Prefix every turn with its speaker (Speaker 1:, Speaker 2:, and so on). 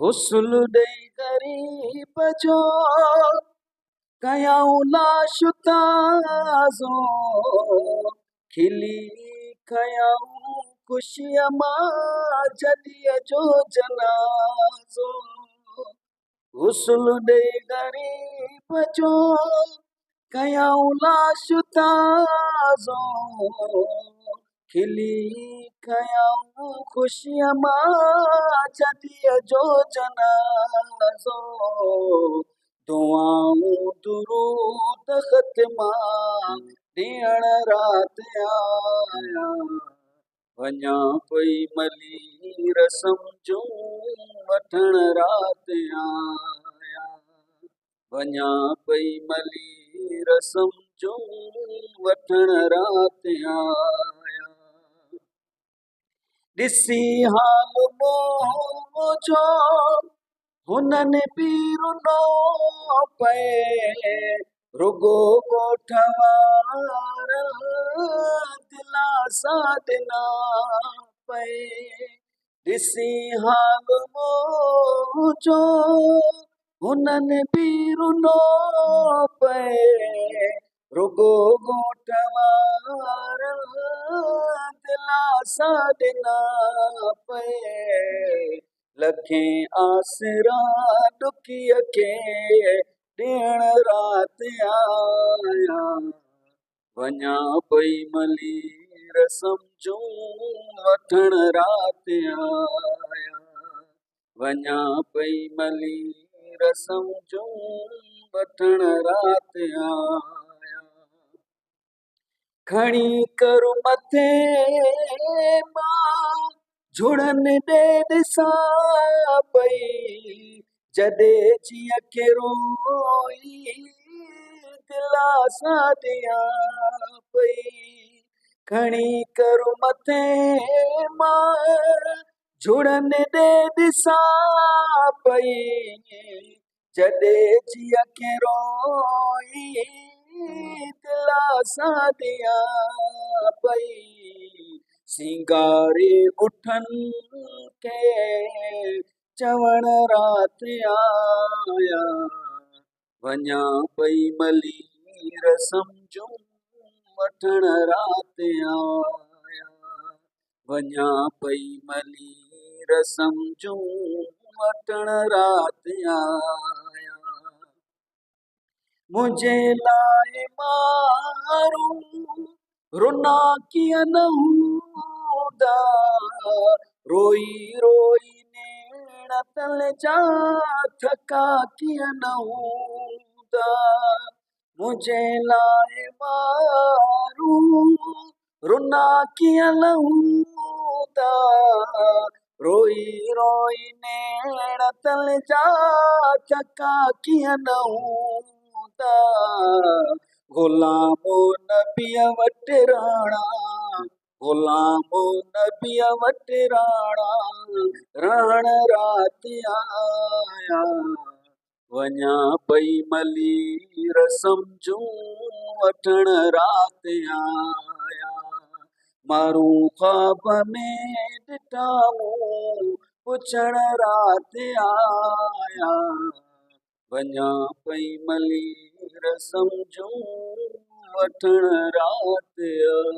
Speaker 1: गुस्ल दई गरीब जो कयाऊं लाश ताज़ो खिली कयाऊं खुशिया मां जॾीअ जो जनाज़ो गुस्ल दई गरीब जो कयाऊं लाश ताज़ो खिली कयाऊं खुशिया मां जॾीअ जो जनाज़ो दुआऊं दुरूद ख़त्मा ॾियण रात आया वञा पई मली रसम जूं वठण रात आया वञा पई मली रसम जूं वठण रात आया ॾिसी हाल मुंहिंजो हुननि बि रुनो पए रुगो ॻोठ वारा दिलासा ॾिना पए ॾिसी हाल मुंहिंजो हुननि बि रुनो पए रुगो ॻोठ वारा दिलासा ॾिना पए लखें आसरा ॾुकीअ खे ॾियण रात आया वञा पई मली रसम जूं वठण रात आया वञा पई मली रसम जूं वठण रात आया खणी कर मथे मां झुड़न ॾे ॾिसां पई जॾहिं जीअं के रोई दिलासा ॾियां पई खणी कर मथे मां झुड़न ॾे ॾिसां पई जॾहिं जीअं के रोई दिलासा ॾियां पई सिंगारे उठनि के चवण रात आया वञा पई मली रसम जूं वठण रात आया वञा पई मली रसम जूं वठण रात आया मुझे लाए मारूं रुना कीअं न हूंदा रोई रोई नेण तल जा थका कीअं न हूंदा मुझे लाए मारूं रुना कीअं न हूंदा रोई रोई नेण तल जा थका कीअं न हूंदा ग़ुलामो नबीअ वटि राणा ग़ुलामो नबीअ वटि राणा रण रात आया वञा पई मली रसम जूं वठण रात आया मारूं ख्वाब में ॾिठाऊं पुछण रात आया वञा पई मली रसम जूं वठण रात आया।